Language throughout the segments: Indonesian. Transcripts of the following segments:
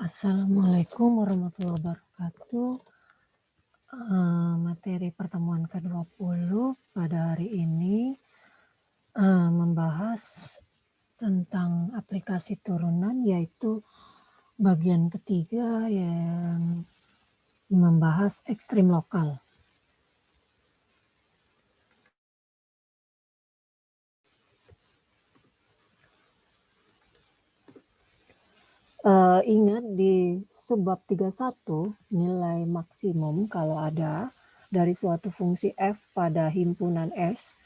Assalamualaikum warahmatullahi wabarakatuh. Materi pertemuan ke-20 pada hari ini membahas tentang aplikasi turunan, yaitu bagian ketiga yang membahas ekstrim lokal. Ingat di subbab 31 nilai maksimum kalau ada dari suatu fungsi f pada himpunan S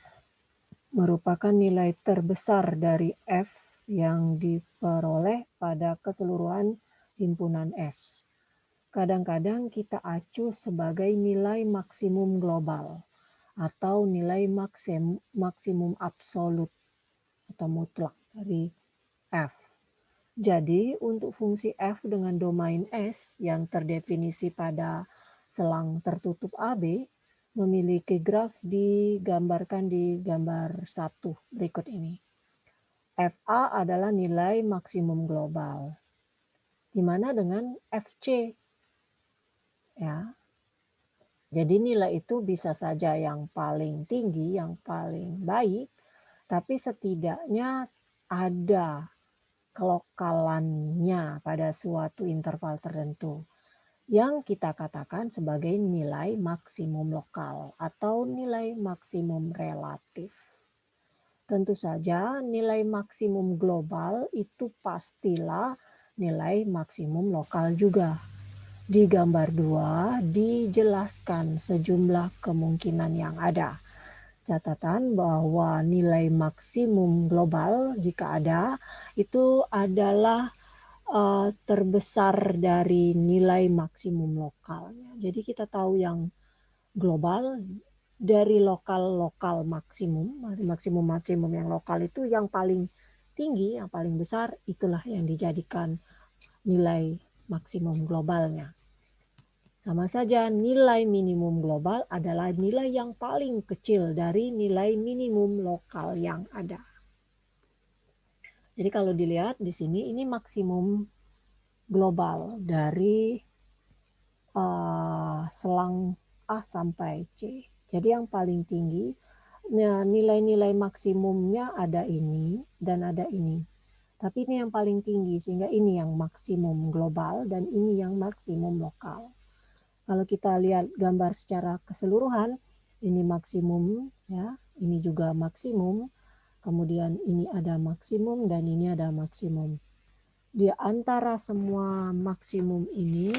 merupakan nilai terbesar dari f yang diperoleh pada keseluruhan himpunan S. Kadang-kadang kita acuh sebagai nilai maksimum global atau nilai maksimum absolut atau mutlak dari f. Jadi untuk fungsi f dengan domain S yang terdefinisi pada selang tertutup AB memiliki graf digambarkan di gambar 1 berikut ini. FA adalah nilai maksimum global. Gimana dengan FC? Ya. Jadi nilai itu bisa saja yang paling tinggi, yang paling baik, tapi setidaknya ada kelokalannya pada suatu interval tertentu yang kita katakan sebagai nilai maksimum lokal atau nilai maksimum relatif. Tentu saja nilai maksimum global itu pastilah nilai maksimum lokal juga. Di gambar 2 dijelaskan sejumlah kemungkinan yang ada. Catatan bahwa nilai maksimum global jika ada itu adalah terbesar dari nilai maksimum lokalnya. Jadi kita tahu yang global dari lokal maksimum yang lokal itu yang paling tinggi, yang paling besar, itulah yang dijadikan nilai maksimum globalnya. Sama saja nilai minimum global adalah nilai yang paling kecil dari nilai minimum lokal yang ada. Jadi kalau dilihat di sini ini maksimum global dari selang A sampai C. Jadi yang paling tinggi, nah nilai-nilai maksimumnya ada ini dan ada ini. Tapi ini yang paling tinggi sehingga ini yang maksimum global dan ini yang maksimum lokal. Kalau kita lihat gambar secara keseluruhan, ini maksimum ya, ini juga maksimum. Kemudian ini ada maksimum dan ini ada maksimum. Di antara semua maksimum ini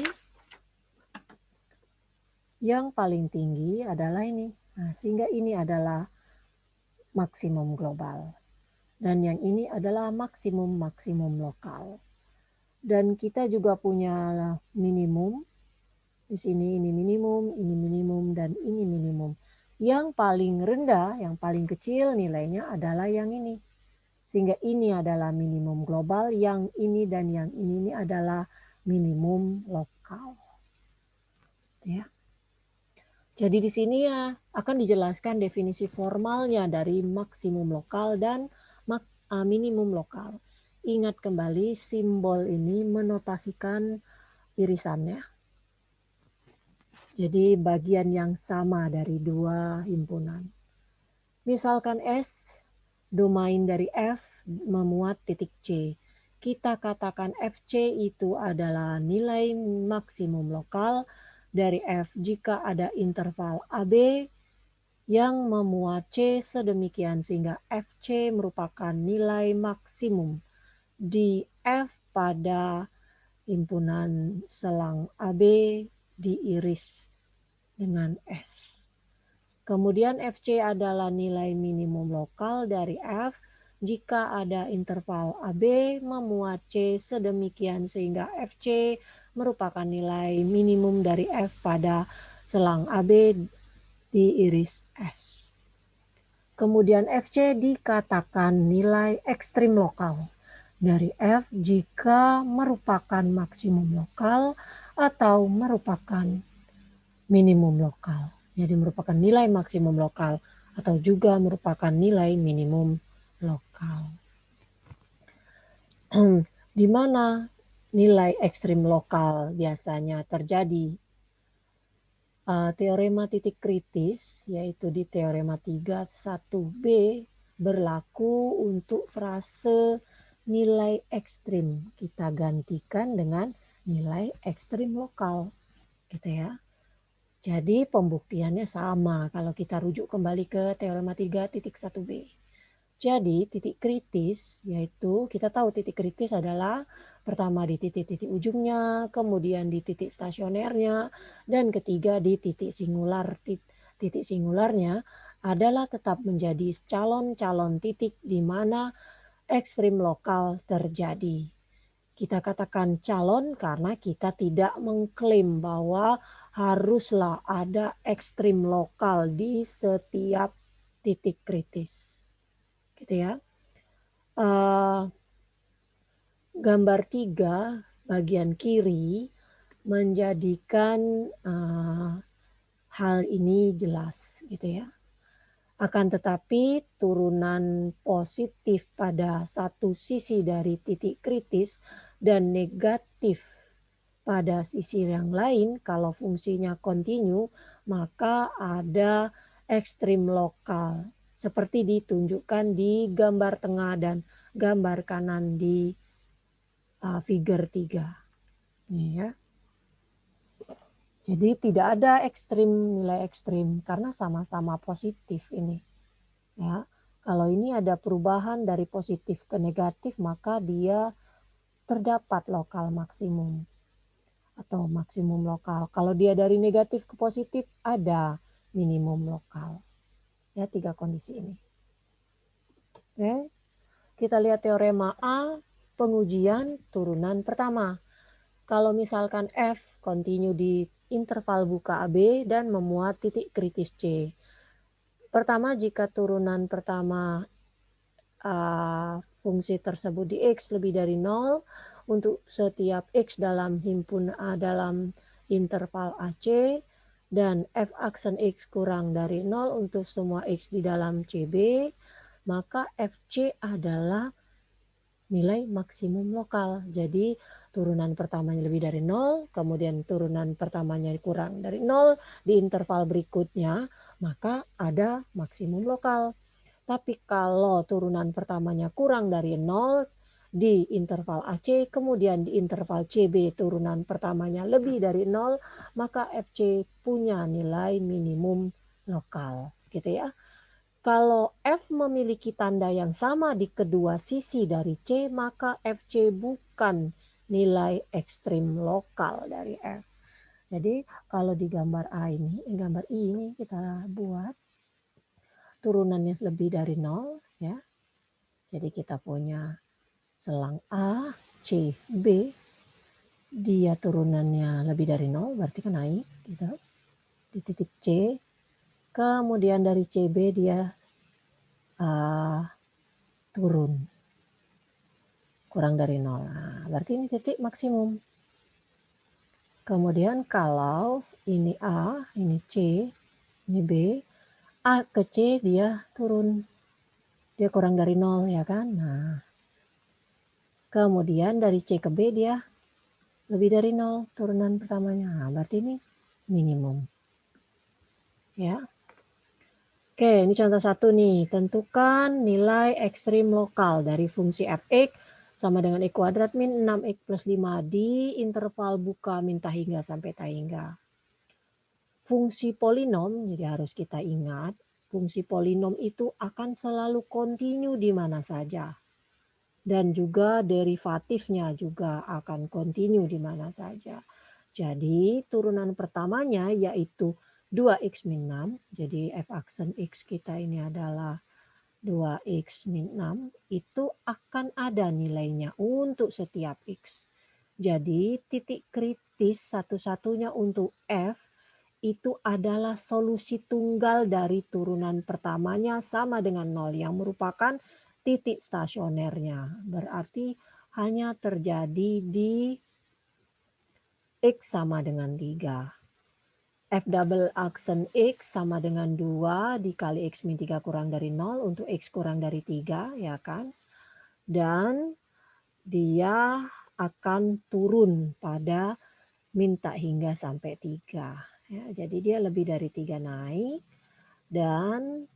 yang paling tinggi adalah ini. Nah, sehingga ini adalah maksimum global. Dan yang ini adalah maksimum lokal. Dan kita juga punya minimum. Di sini ini minimum, dan ini minimum. Yang paling rendah, yang paling kecil nilainya adalah yang ini. Sehingga ini adalah minimum global, yang ini dan yang ini adalah minimum lokal. Ya. Jadi di sini ya akan dijelaskan definisi formalnya dari maksimum lokal dan minimum lokal. Ingat kembali simbol ini menotasikan irisannya. Jadi bagian yang sama dari dua himpunan. Misalkan S, domain dari F memuat titik C. Kita katakan FC itu adalah nilai maksimum lokal dari F jika ada interval AB yang memuat C sedemikian sehingga FC merupakan nilai maksimum di F pada himpunan selang AB diiris dengan S. Kemudian FC adalah nilai minimum lokal dari F jika ada interval AB memuat C sedemikian sehingga FC merupakan nilai minimum dari F pada selang AB diiris S. Kemudian FC dikatakan nilai ekstrim lokal dari F jika merupakan maksimum lokal atau merupakan minimum lokal. Jadi merupakan nilai maksimum lokal atau juga merupakan nilai minimum lokal. Di mana nilai ekstrim lokal biasanya terjadi. Teorema titik kritis, yaitu di teorema 3.1b, berlaku untuk frase nilai ekstrim. Kita gantikan dengan nilai ekstrim lokal, gitu ya. Jadi pembuktiannya sama kalau kita rujuk kembali ke teorema 3.1b. Jadi titik kritis, yaitu kita tahu titik kritis adalah pertama di titik-titik ujungnya, kemudian di titik stasionernya, dan ketiga di titik singular. Titik singularnya adalah tetap menjadi calon-calon titik di mana ekstrim lokal terjadi. Kita katakan calon karena kita tidak mengklaim bahwa haruslah ada ekstrim lokal di setiap titik kritis. Gitu ya. Gambar 3 bagian kiri menjadikan hal ini jelas gitu ya. Akan tetapi turunan positif pada satu sisi dari titik kritis dan negatif pada sisi yang lain kalau fungsinya kontinu, maka ada ekstrim lokal seperti ditunjukkan di gambar tengah dan gambar kanan di figure 3. Nih ya. Jadi tidak ada nilai ekstrim karena sama-sama positif ini. Ya. Kalau ini ada perubahan dari positif ke negatif, maka dia terdapat lokal maksimum atau maksimum lokal. Kalau dia dari negatif ke positif, ada minimum lokal. Ya, 3 kondisi ini. Oke. Kita lihat teorema A, pengujian turunan pertama. Kalau misalkan F kontinu di interval buka AB dan memuat titik kritis C. Pertama, jika turunan pertama fungsi tersebut di X lebih dari 0 untuk setiap X dalam dalam interval AC dan F aksen X kurang dari 0 untuk semua X di dalam CB, maka FC adalah nilai maksimum lokal. Jadi turunan pertamanya lebih dari 0, kemudian turunan pertamanya kurang dari 0 di interval berikutnya, maka ada maksimum lokal. Tapi kalau turunan pertamanya kurang dari 0 di interval AC, kemudian di interval CB turunan pertamanya lebih dari 0, maka FC punya nilai minimum lokal. Gitu ya. Kalau F memiliki tanda yang sama di kedua sisi dari C, maka FC bukan nilai ekstrim lokal dari F. Jadi kalau di gambar A ini, gambar I ini kita buat turunannya lebih dari 0 ya. Jadi kita punya selang A, C, B, dia turunannya lebih dari 0, berarti kan naik gitu. Di titik C, kemudian dari CB dia turun kurang dari 0. Nah, berarti ini titik maksimum. Kemudian kalau ini A, ini C, ini B, A ke C dia turun. Dia kurang dari 0 ya kan. Nah, kemudian dari C ke B dia lebih dari 0 turunan pertamanya. Nah, berarti ini minimum. Ya. Oke, ini contoh satu nih. Tentukan nilai ekstrim lokal dari fungsi fx sama dengan x kuadrat min 6x plus 5 di interval buka min hingga sampai hingga. Fungsi polinom, jadi harus kita ingat, fungsi polinom itu akan selalu kontinu di mana saja. Dan juga derivatifnya juga akan kontinu di mana saja. Jadi turunan pertamanya yaitu 2x min 6, jadi f aksen x kita ini adalah 2x min 6, itu akan ada nilainya untuk setiap x. Jadi titik kritis satu-satunya untuk f itu adalah solusi tunggal dari turunan pertamanya sama dengan 0 yang merupakan titik stasionernya. Berarti hanya terjadi di X sama dengan 3. F double aksen X sama dengan 2 dikali X min 3 kurang dari 0 untuk X kurang dari 3 ya kan. Dan dia akan turun pada min tak hingga sampai 3. Ya, jadi dia lebih dari 3 naik dan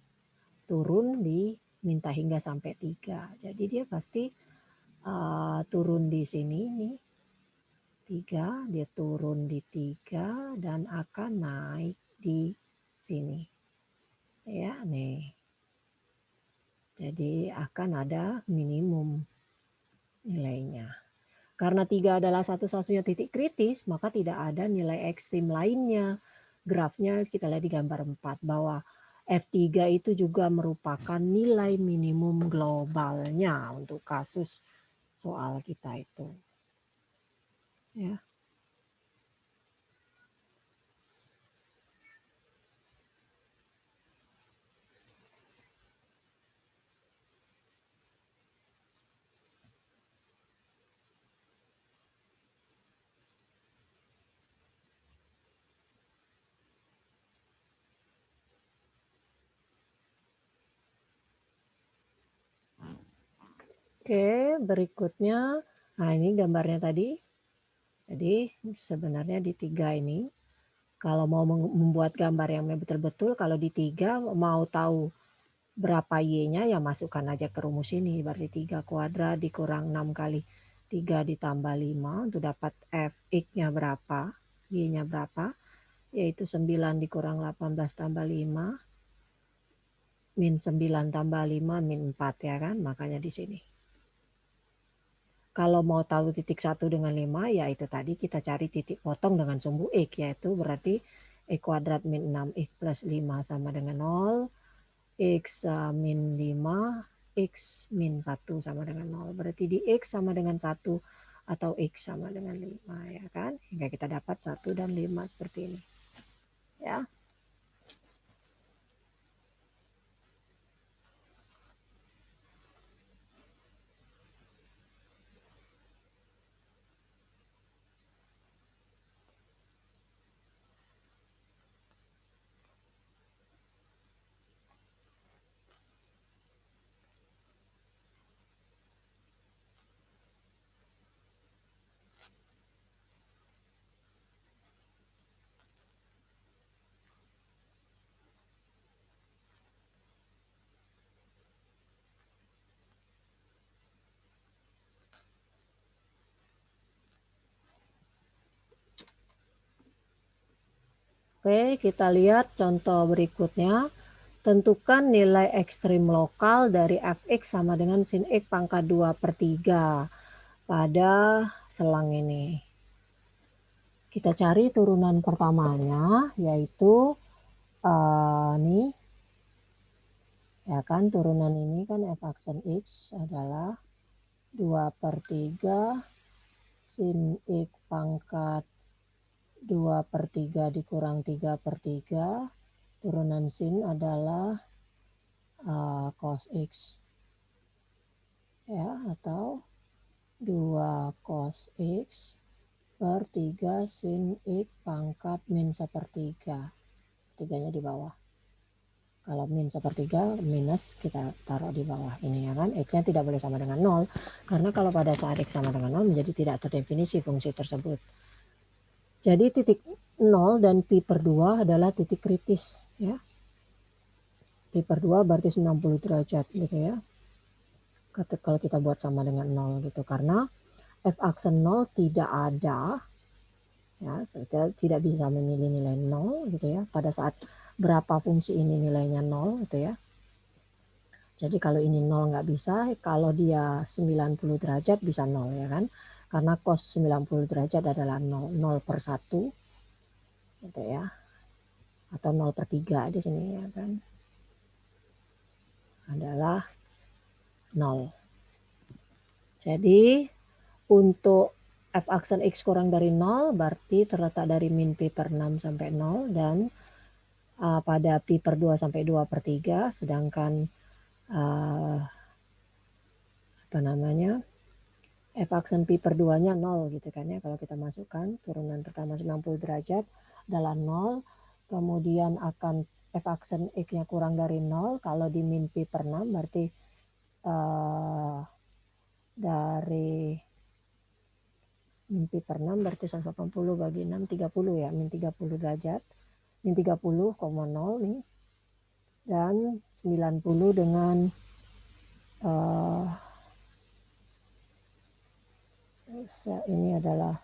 turun di min tak hingga sampai 3. Jadi dia pasti turun di sini nih 3, dia turun di 3 dan akan naik di sini. Ya, nih. Jadi akan ada minimum nilainya. Karena 3 adalah satu-satunya titik kritis, maka tidak ada nilai ekstrim lainnya. Grafnya kita lihat di gambar 4 bahwa F3 itu juga merupakan nilai minimum globalnya untuk kasus soal kita itu. Ya. Oke, berikutnya, nah ini gambarnya tadi. Jadi sebenarnya di 3 ini, kalau mau membuat gambar yang betul-betul, kalau di 3 mau tahu berapa Y-nya ya masukkan aja ke rumus ini. Berarti 3 kuadrat dikurang 6 kali 3 ditambah 5 untuk dapat Fx-nya berapa, Y-nya berapa, yaitu 9 dikurang 18 tambah 5, min 9 tambah 5, min 4 ya kan, makanya di sini. Kalau mau tahu titik 1 dengan 5, ya itu tadi kita cari titik potong dengan sumbu X, yaitu berarti X kuadrat min 6X plus 5 sama dengan 0, X min 5, X min 1 sama dengan 0. Berarti di X sama dengan 1 atau X sama dengan 5 ya kan. Hingga kita dapat 1 dan 5 seperti ini. Ya. Oke, kita lihat contoh berikutnya. Tentukan nilai ekstrim lokal dari Fx sama dengan sin X pangkat 2 per 3 pada selang ini. Kita cari turunan pertamanya, yaitu nih, ya kan, turunan ini kan F aksen X adalah 2 per 3 sin X pangkat 2 per 3 dikurang 3 per 3. Turunan sin adalah cos X. Ya, atau 2 cos X per 3 sin X pangkat min sepertiga. Tiganya di bawah. Kalau min sepertiga minus kita taruh di bawah ini ya kan. X-nya tidak boleh sama dengan 0. Karena kalau pada saat X sama dengan 0 menjadi tidak terdefinisi fungsi tersebut. Jadi titik 0 dan pi per 2 adalah titik kritis ya. Pi per 2 berarti 90 derajat gitu ya. Kalau kita buat sama dengan 0 gitu. Karena F aksen 0 tidak ada. Ya, kita tidak bisa memilih nilai 0 gitu ya. Pada saat berapa fungsi ini nilainya 0 gitu ya. Jadi kalau ini 0 nggak bisa, kalau dia 90 derajat bisa 0 ya kan. Karena cos 90 derajat adalah 0, 0 per 1 gitu ya. Atau 0 per 3 di sini ya kan. Adalah 0. Jadi untuk F aksen X kurang dari 0 berarti terletak dari min pi per 6 sampai 0 dan pada pi per 2 sampai 2 per 3, sedangkan apa namanya F aksen pi per 2-nya 0 gitu kan ya. Kalau kita masukkan turunan pertama 90 derajat adalah 0, kemudian akan F aksen X-nya kurang dari 0, kalau di min pi per 6 berarti dari Min pi per 6 berarti 180 bagi 6, 30 ya, min 30 derajat. Min 30,0 nih. Dan 90 dengan ini adalah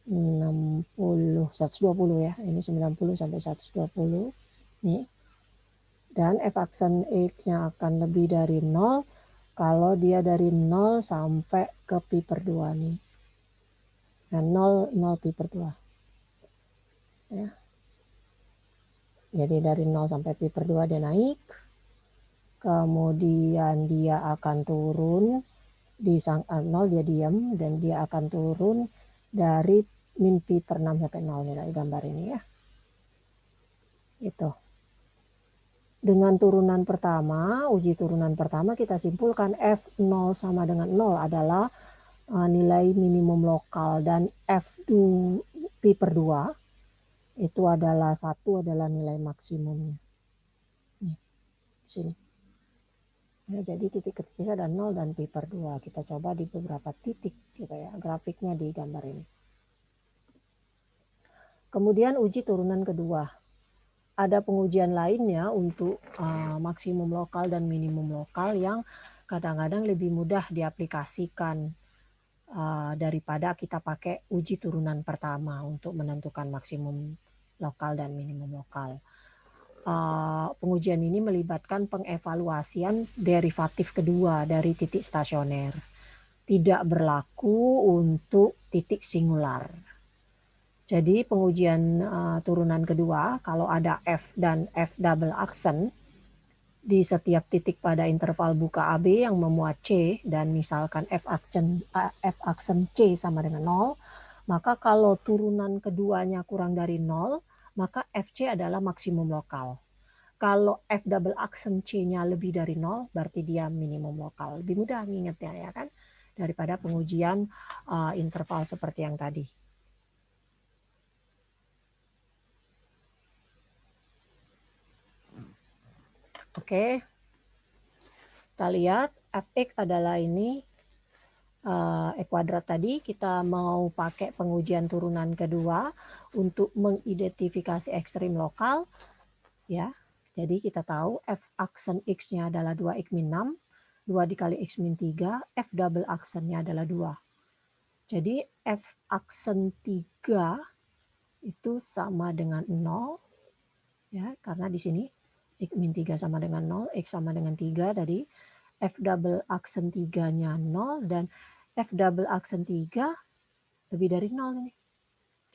60, 120 ya. Ini 90 sampai 120 nih. Dan f aksen X-nya akan lebih dari 0 kalau dia dari 0 sampai ke pi per 2 nih. Nah, 0 pi per 2. Ya. Jadi dari 0 sampai pi per 2 dia naik. Kemudian dia akan turun. Di 0 dia diam dan dia akan turun dari min pi per 6 sampai 0 nih dari gambar ini ya. Itu. Dengan turunan pertama, uji turunan pertama kita simpulkan F0 sama dengan 0 adalah nilai minimum lokal dan F2 pi per 2 itu adalah 1 adalah nilai maksimumnya. Nih, di sini. Ya, jadi titik kritisnya ada 0 dan pi per 2. Kita coba di beberapa titik gitu ya, grafiknya di gambar ini. Kemudian uji turunan kedua. Ada pengujian lainnya untuk maksimum lokal dan minimum lokal yang kadang-kadang lebih mudah diaplikasikan daripada kita pakai uji turunan pertama untuk menentukan maksimum lokal dan minimum lokal. Pengujian ini melibatkan pengevaluasian derivatif kedua dari titik stasioner. Tidak berlaku untuk titik singular. Jadi pengujian turunan kedua, kalau ada F dan F double aksen di setiap titik pada interval buka AB yang memuat C dan misalkan F aksen C sama dengan 0, maka kalau turunan keduanya kurang dari 0, maka FC adalah maksimum lokal. Kalau F double aksen C-nya lebih dari 0, berarti dia minimum lokal. Lebih mudah ngingetnya ya kan, daripada pengujian interval seperti yang tadi. Oke, kita lihat fx adalah ini E kuadrat tadi. Kita mau pakai pengujian turunan kedua untuk mengidentifikasi ekstrim lokal. Ya, jadi kita tahu f aksen x-nya adalah 2x min 6, 2 dikali x min 3, f double aksennya adalah 2. Jadi f aksen 3 itu sama dengan 0, ya, karena di sini x min 3 sama dengan 0, x sama dengan 3 tadi. F double aksen 3-nya 0 dan F double aksen 3 lebih dari 0 nih.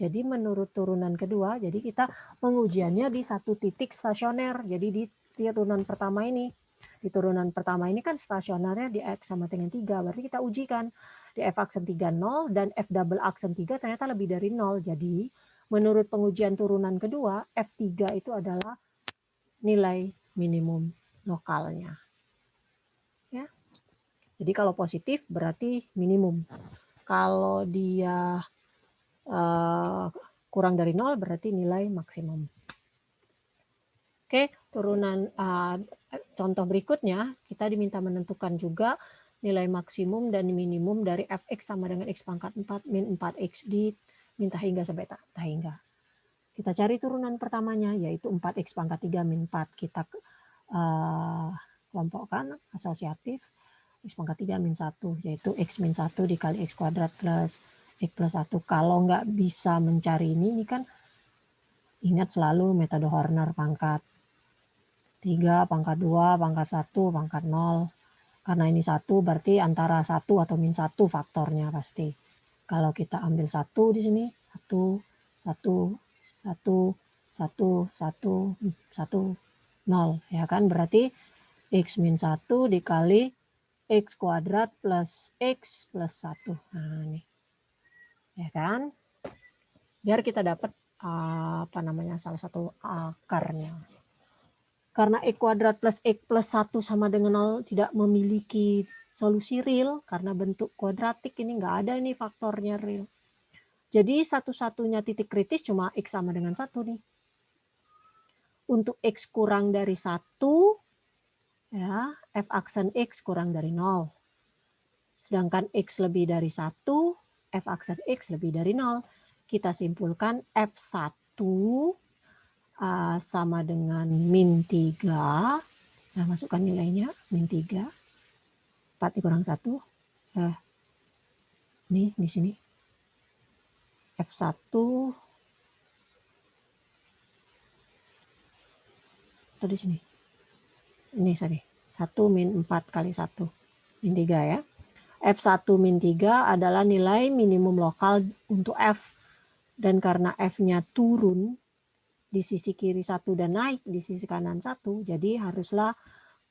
Jadi menurut turunan kedua, jadi kita pengujiannya di satu titik stasioner. Jadi di turunan pertama ini. Di turunan pertama ini kan stasionernya di X sama dengan 3. Berarti kita ujikan di F aksen 3 0 dan F double aksen 3 ternyata lebih dari 0. Jadi menurut pengujian turunan kedua, F3 itu adalah nilai minimum lokalnya. Ya. Jadi kalau positif berarti minimum. Kalau dia kurang dari 0 berarti nilai maksimum. Oke, turunan contoh berikutnya kita diminta menentukan juga nilai maksimum dan minimum dari fx sama dengan x pangkat 4 min 4x diminta hingga sampai tak hingga. Kita cari turunan pertamanya yaitu 4x pangkat 3 min 4. Kita kelompokkan asosiatif x pangkat 3 min 1 yaitu x min 1 dikali x kuadrat plus x plus 1. Kalau nggak bisa mencari ini kan ingat selalu metode Horner pangkat 3, pangkat 2, pangkat 1, pangkat 0. Karena ini 1 berarti antara 1 atau min 1 faktornya pasti. Kalau kita ambil 1 di sini, 1, 1, 1, 1, 1, 1, 0. Ya kan berarti x min 1 dikali x kuadrat plus x plus 1. Nah ini. Ya kan? Biar kita dapat salah satu akarnya. Karena x kuadrat plus x plus 1 sama dengan 0 tidak memiliki solusi real karena bentuk kuadratik ini nggak ada ini faktornya real. Jadi satu-satunya titik kritis cuma x sama dengan 1 nih. Untuk x kurang dari 1, ya, f aksen x kurang dari 0. Sedangkan x lebih dari 1, F aksen X lebih dari 0. Kita simpulkan F1 sama dengan min 3. Nah, masukkan nilainya, min 3. 4 dikurang 1. Nih, di sini. F1 atau di sini. Ini sorry. 1 min 4 kali 1. Min 3 ya. F1 min 3 adalah nilai minimum lokal untuk F. Dan karena F-nya turun di sisi kiri 1 dan naik di sisi kanan 1, jadi haruslah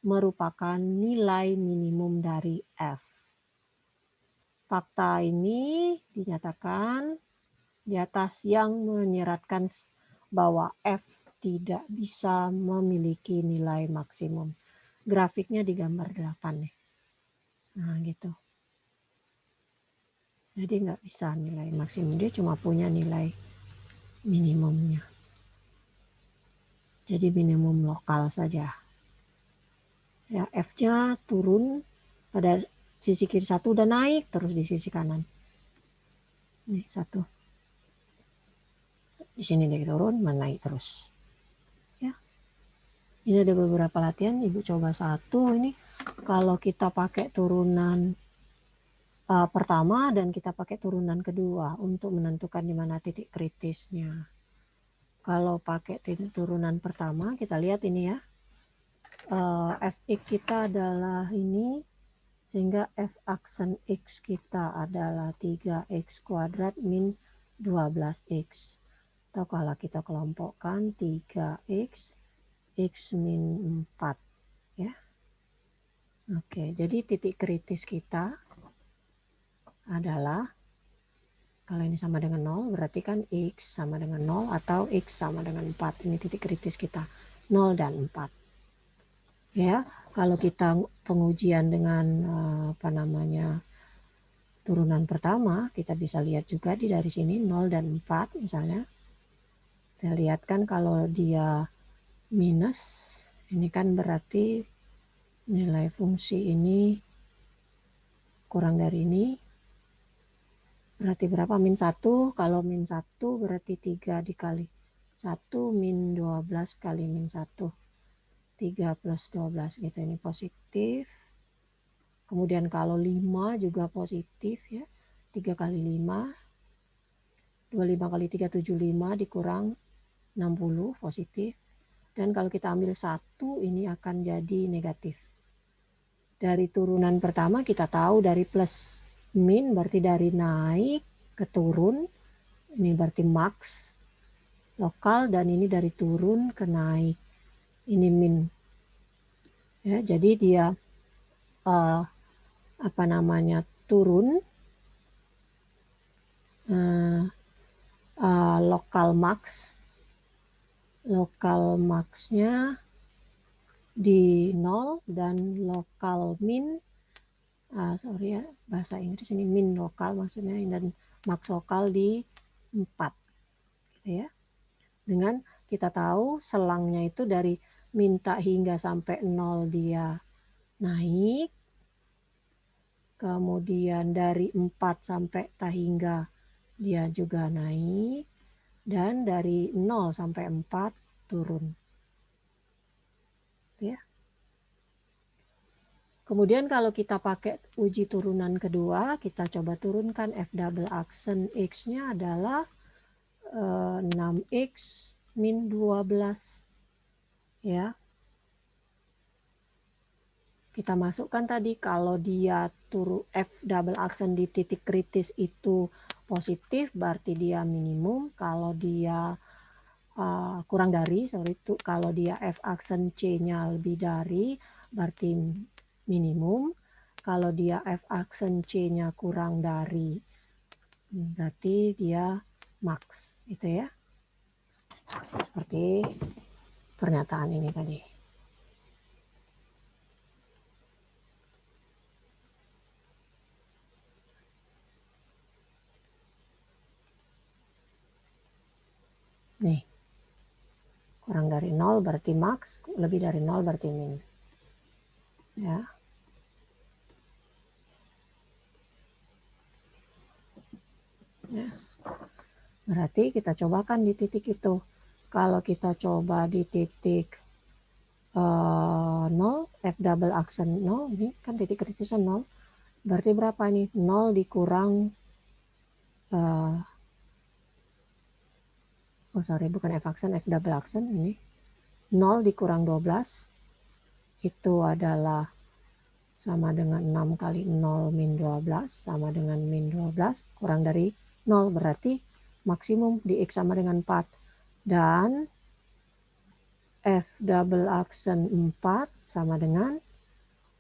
merupakan nilai minimum dari F. Fakta ini dinyatakan di atas yang menyeratkan bahwa F tidak bisa memiliki nilai maksimum. Grafiknya di gambar 8 nih. Nah gitu. Jadi nggak bisa nilai maksimum, dia cuma punya nilai minimumnya. Jadi minimum lokal saja. Ya, F-nya turun pada sisi kiri 1 dan naik terus di sisi kanan. Nih 1. Di sini dia turun, menaik terus. Ya. Ini ada beberapa latihan, Ibu coba 1 ini. Kalau kita pakai turunan pertama dan kita pakai turunan kedua untuk menentukan di mana titik kritisnya. Kalau pakai turunan pertama, kita lihat ini ya. Fx kita adalah ini, sehingga F aksen X kita adalah 3X kuadrat min 12X. Atau kalau kita kelompokkan 3X, X min 4. Ya. Oke, jadi titik kritis kita adalah, kalau ini sama dengan 0, berarti kan X sama dengan 0 atau X sama dengan 4. Ini titik kritis kita, 0 dan 4. Ya, kalau kita pengujian dengan turunan pertama, kita bisa lihat juga dari sini 0 dan 4 misalnya. Kita lihat kan kalau dia minus, ini kan berarti nilai fungsi ini kurang dari ini. Berarti berapa? Min 1. Kalau min 1 berarti 3 dikali 1 min 12 kali min 1. 3 plus 12 gitu, ini positif. Kemudian kalau 5 juga positif ya. 3 kali 5. 25 kali 3, 75 dikurang 60 positif. Dan kalau kita ambil 1 ini akan jadi negatif. Dari turunan pertama kita tahu dari plus min berarti dari naik ke turun. Ini berarti max lokal, dan ini dari turun ke naik. Ini min. Ya, jadi dia turun lokal maxnya di 0 dan lokal min sorry ya bahasa Inggris ini min lokal maksudnya, dan max lokal di 4 gitu ya. Dengan kita tahu selangnya itu dari minta hingga sampai 0 dia naik, kemudian dari 4 sampai tak hingga dia juga naik, dan dari 0 sampai 4 turun. Ya. Kemudian kalau kita pakai uji turunan kedua, kita coba turunkan F double aksen X-nya adalah 6X min 12. Ya. Kita masukkan tadi kalau dia F double aksen di titik kritis itu positif, berarti dia minimum. Kalau dia kurang dari, kalau dia F aksen C-nya lebih dari, berarti minimum. Kalau dia F aksen C-nya kurang dari, berarti dia max, gitu ya. Seperti pernyataan ini tadi. Nih, kurang dari 0 berarti max, lebih dari 0 berarti min. Ya. Ya. Berarti kita cobakan di titik itu. Kalau kita coba di titik 0, F double aksen 0, ini kan titik kritisnya 0. Berarti berapa nih? 0 dikurang, bukan F aksen, F double aksen ini. 0 dikurang 12, itu adalah sama dengan 6 kali 0 min 12, sama dengan min 12, kurang dari 0, berarti maksimum di X sama dengan 4. Dan F double aksen 4 sama dengan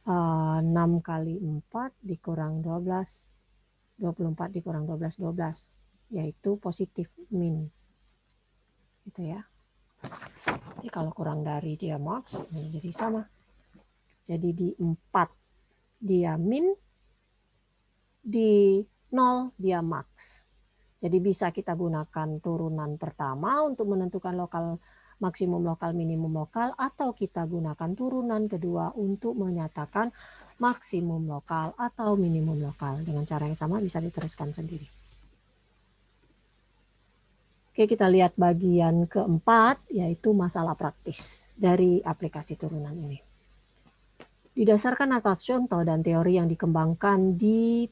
6 kali 4 dikurang 12, 24 dikurang 12, 12, yaitu positif min. Gitu ya. Jadi kalau kurang dari dia max, jadi sama. Jadi di 4 dia min, di 0 dia max. Jadi bisa kita gunakan turunan pertama untuk menentukan lokal maksimum lokal minimum lokal, atau kita gunakan turunan kedua untuk menyatakan maksimum lokal atau minimum lokal. Dengan cara yang sama bisa diteruskan sendiri. Oke, kita lihat bagian keempat, yaitu masalah praktis dari aplikasi turunan ini. Didasarkan atas contoh dan teori yang dikembangkan di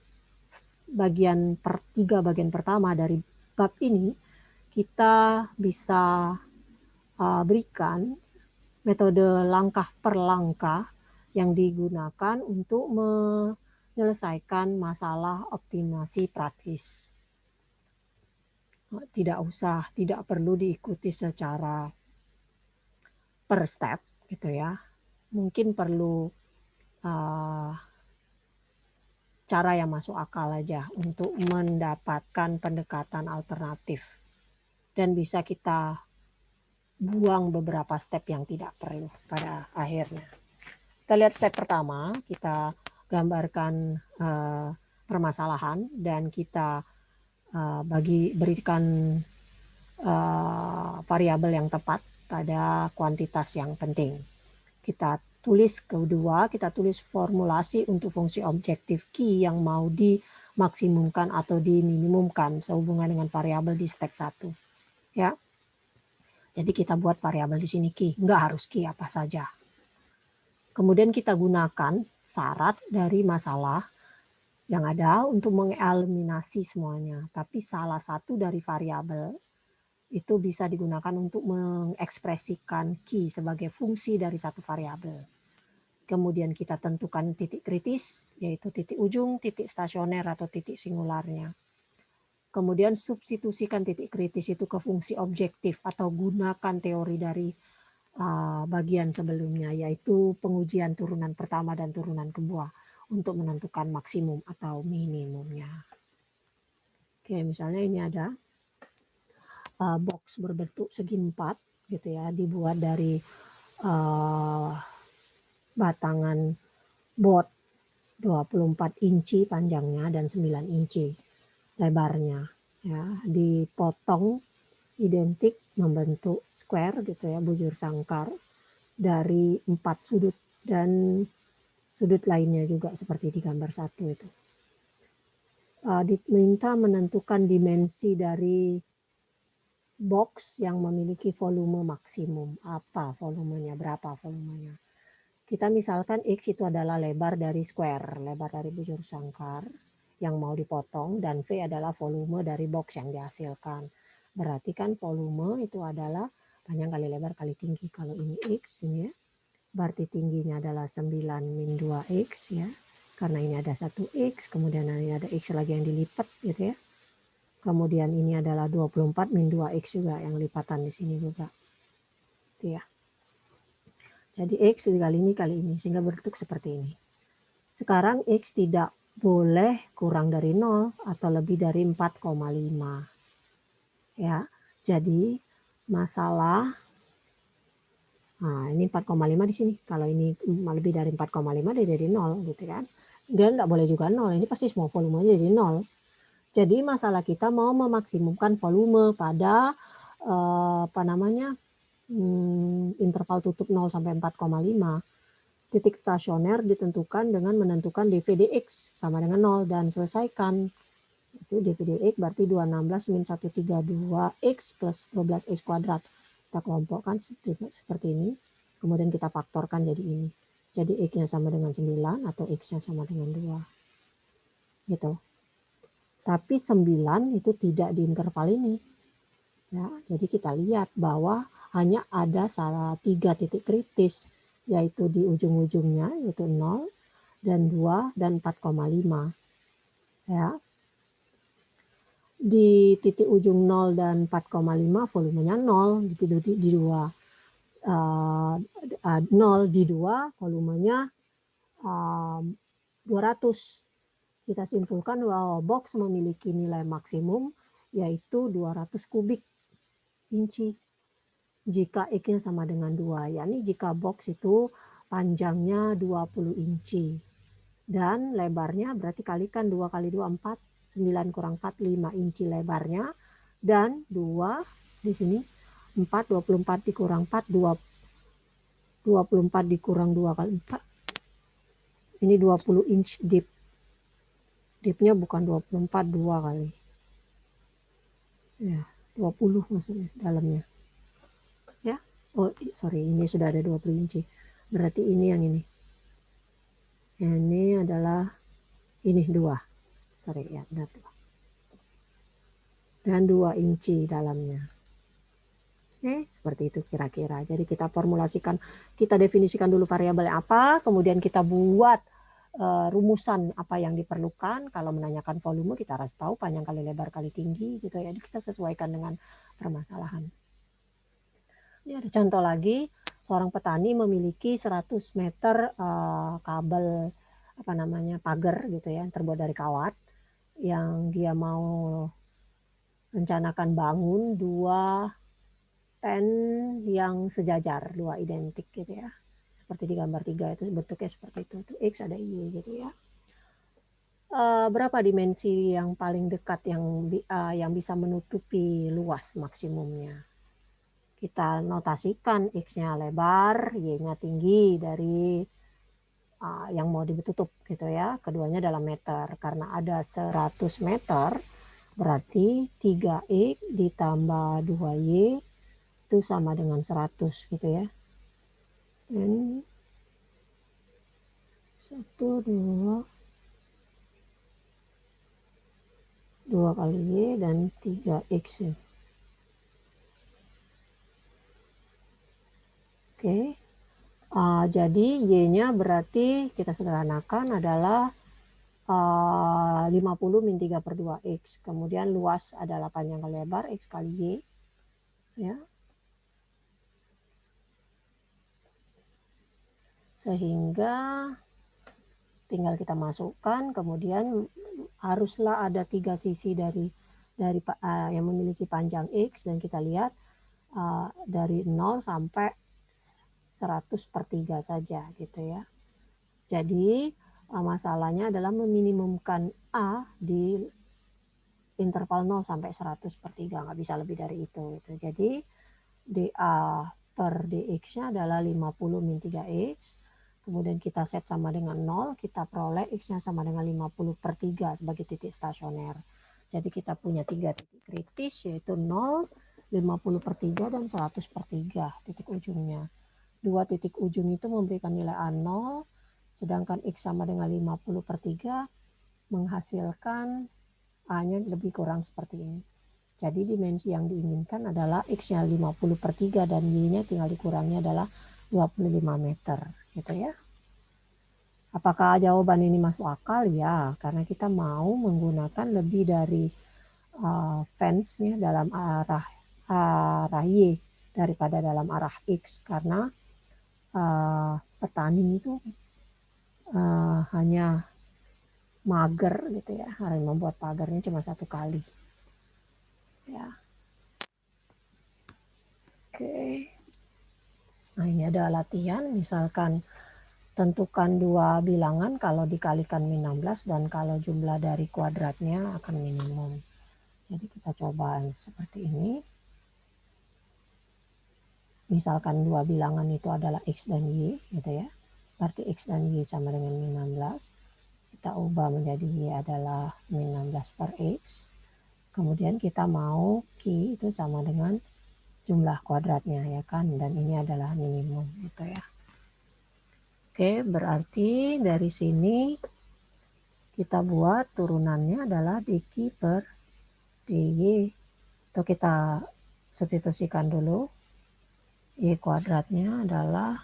tiga bagian pertama dari bab ini, kita bisa berikan metode langkah per langkah yang digunakan untuk menyelesaikan masalah optimasi praktis. Tidak perlu diikuti secara per step gitu ya. Mungkin perlu cara yang masuk akal aja untuk mendapatkan pendekatan alternatif. Dan bisa kita buang beberapa step yang tidak perlu pada akhirnya. Kita lihat step pertama, kita gambarkan permasalahan dan kita berikan variabel yang tepat pada kuantitas yang penting. Kita tulis formulasi untuk fungsi objektif Q yang mau dimaksimumkan atau diminimumkan sehubungan dengan variabel di step 1. Ya. Jadi kita buat variabel di sini Q, nggak harus Q apa saja. Kemudian kita gunakan syarat dari masalah yang ada untuk mengeliminasi semuanya. Tapi salah satu dari variabel itu bisa digunakan untuk mengekspresikan Q sebagai fungsi dari satu variabel. Kemudian kita tentukan titik kritis, yaitu titik ujung, titik stasioner, atau titik singularnya. Kemudian substitusikan titik kritis itu ke fungsi objektif atau gunakan teori dari bagian sebelumnya, yaitu pengujian turunan pertama dan turunan kedua untuk menentukan maksimum atau minimumnya. Oke, misalnya ini ada box berbentuk segi 4 gitu ya, dibuat dari batangan board 24 inci panjangnya dan 9 inci lebarnya ya, dipotong identik membentuk square gitu ya, bujur sangkar dari 4 sudut dan sudut lainnya juga seperti di gambar 1 itu. Diminta menentukan dimensi dari box yang memiliki volume maksimum. Apa volumenya, berapa volumenya. Kita misalkan X itu adalah lebar dari square, lebar dari bujur sangkar yang mau dipotong, dan V adalah volume dari box yang dihasilkan. Berarti kan volume itu adalah panjang kali lebar kali tinggi. Kalau ini X ini ya, berarti tingginya adalah 9 min 2X ya. Karena ini ada 1X, kemudian ini ada X lagi yang dilipat gitu ya. Kemudian ini adalah 24 min 2X juga yang lipatan di sini juga. Gitu ya. Jadi X kali ini, sehingga bentuk seperti ini. Sekarang X tidak boleh kurang dari 0 atau lebih dari 4,5. Ya, jadi masalah, nah ini 4,5 di sini. Kalau ini lebih dari 4,5 dia jadi 0 gitu kan. Dan tidak boleh juga 0, ini pasti semua volumenya jadi 0. Jadi masalah kita mau memaksimumkan volume pada interval tutup 0 sampai 4,5. Titik stasioner ditentukan dengan menentukan dV dx sama dengan 0 dan selesaikan Itu dv dx berarti 216 min 132x plus 12x kuadrat. Kita kelompokkan seperti ini. Kemudian kita faktorkan jadi ini. Jadi x-nya sama dengan 9 atau x-nya sama dengan 2. Gitu. Tapi 9 itu tidak di interval ini. Ya, jadi kita lihat bahwa hanya ada 3 titik kritis, yaitu di ujung-ujungnya, yaitu 0, dan 2, dan 4,5. Ya. Di titik ujung 0 dan 4,5 volumenya 0 di 2. 0 di 2 volumenya 200. Kita simpulkan bahwa box memiliki nilai maksimum yaitu 200 kubik inci jika X-nya sama dengan 2, yakni jika box itu panjangnya 20 inci dan lebarnya berarti kalikan 2 kali 2 4, 9 kurang 4 5 inci lebarnya, dan 2 di sini 4, 24 dikurang 4 24 dikurang 2 kali 4, ini 20 inch deepnya bukan 24, 2 kali ya, 20 maksudnya dalamnya ya. Oh sorry, ini sudah ada 20 inci, berarti ini yang ini adalah ini 2, sorry ya, benar 2 dan 2 inci dalamnya. Seperti itu kira-kira. Jadi kita formulasikan, kita definisikan dulu variabel apa, kemudian kita buat rumusan apa yang diperlukan. Kalau menanyakan volume kita harus tahu panjang kali lebar kali tinggi gitu ya. Jadi kita sesuaikan dengan permasalahan. Ini ada contoh lagi, seorang petani memiliki 100 meter kabel pagar gitu ya, terbuat dari kawat, yang dia mau rencanakan bangun 2 pen yang sejajar, 2 identik gitu ya. Seperti di gambar 3 itu bentuknya seperti itu. X ada Y gitu ya. Berapa dimensi yang paling dekat yang bisa menutupi luas maksimumnya? Kita notasikan X-nya lebar, Y-nya tinggi dari yang mau ditutup gitu ya. Keduanya dalam meter. Karena ada 100 meter, berarti 3X ditambah 2Y itu sama dengan 100 gitu ya. Dan 1, 2 kali Y dan 3X ya. Oke. Jadi Y-nya berarti kita sederhanakan adalah 50 min 3 per 2X. Kemudian luas adalah panjang kali lebar, X kali Y. Ya. Sehingga tinggal kita masukkan, kemudian haruslah ada 3 sisi dari yang memiliki panjang X, dan kita lihat dari 0 sampai 100 per 3 saja gitu ya. Jadi masalahnya adalah meminimumkan A di interval 0 sampai 100 per 3, nggak bisa lebih dari itu gitu. Jadi dA per dx-nya adalah 50 min 3x, kemudian kita set sama dengan 0, kita peroleh x-nya sama dengan 50 per 3 sebagai titik stasioner. Jadi kita punya 3 titik kritis, yaitu 0, 50 per 3, dan 100 per 3 titik ujungnya. 2 titik ujung itu memberikan nilai A0, sedangkan X sama dengan 50 per 3 menghasilkan A-nya lebih kurang seperti ini. Jadi dimensi yang diinginkan adalah X-nya 50 per 3 dan Y-nya tinggal dikurangnya adalah 25 meter. Gitu ya. Apakah jawaban ini masuk akal? Ya, karena kita mau menggunakan lebih dari fence-nya dalam arah Y daripada dalam arah X, karena petani itu hanya mager gitu ya, harus membuat pagarnya cuma 1 kali ya. Oke, nah ini ada latihan, misalkan tentukan 2 bilangan kalau dikalikan min 16 dan kalau jumlah dari kuadratnya akan minimum. Jadi kita coba seperti ini. Misalkan 2 bilangan itu adalah X dan Y gitu ya. Berarti X dan Y sama dengan min 16. Kita kita ubah menjadi Y adalah min 16 per X. Kemudian kita mau Q itu sama dengan jumlah kuadratnya ya kan, dan ini adalah minimum gitu ya. Oke, berarti dari sini kita buat turunannya adalah dq per dy. Atau kita substitusikan dulu. Y kuadratnya adalah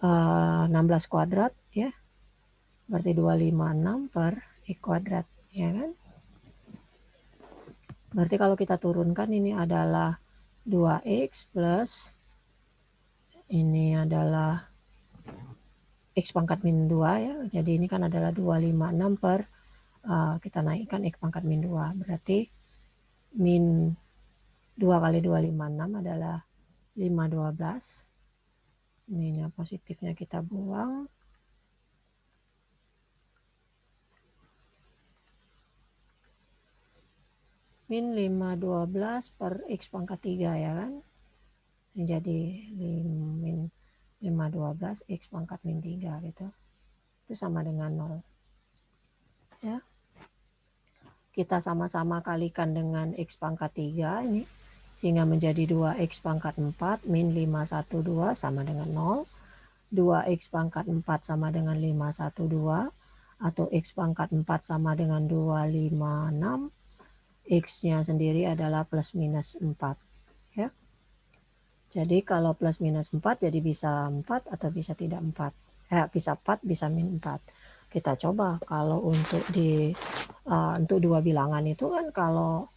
16 kuadrat ya. Berarti 256 per Y kuadrat ya kan. Berarti kalau kita turunkan ini adalah 2X plus ini adalah X pangkat min 2 ya. Jadi ini kan adalah 256 per kita naikkan X pangkat min 2. Berarti min 2 kali 256 adalah 512. Ininya positifnya kita buang. Min 512 per X pangkat 3 ya kan. Ini jadi min 512 X pangkat min 3 gitu. Itu sama dengan 0. Ya. Kita sama-sama kalikan dengan X pangkat 3 ini. Sehingga menjadi 2X pangkat 4 min 512 sama dengan 0. 2X pangkat 4 sama dengan 512. Atau X pangkat 4 sama dengan 256. X-nya sendiri adalah plus minus 4. Ya. Jadi kalau plus minus 4 jadi bisa 4 atau bisa tidak 4. Bisa 4, bisa min 4. Kita coba kalau untuk untuk dua bilangan itu kan kalau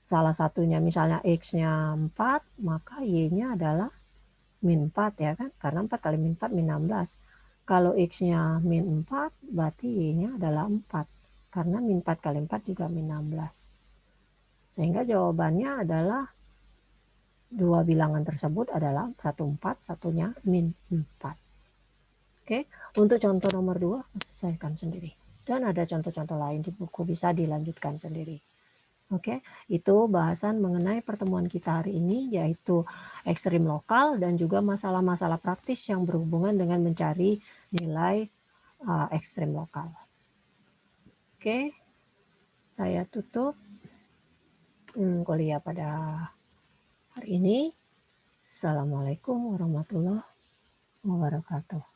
salah satunya misalnya X-nya 4, maka Y-nya adalah min 4 ya kan. Karena 4 kali min 4 min 16. Kalau X-nya min 4, berarti Y-nya adalah 4. Karena min 4 kali 4 juga min 16. Sehingga jawabannya adalah dua bilangan tersebut adalah 14, satunya min 4. Oke, untuk contoh nomor 2 selesaikan sendiri. Dan ada contoh-contoh lain di buku bisa dilanjutkan sendiri. Oke, itu bahasan mengenai pertemuan kita hari ini, yaitu ekstrim lokal dan juga masalah-masalah praktis yang berhubungan dengan mencari nilai ekstrim lokal. Oke, saya tutup kuliah pada hari ini. Assalamualaikum warahmatullahi wabarakatuh.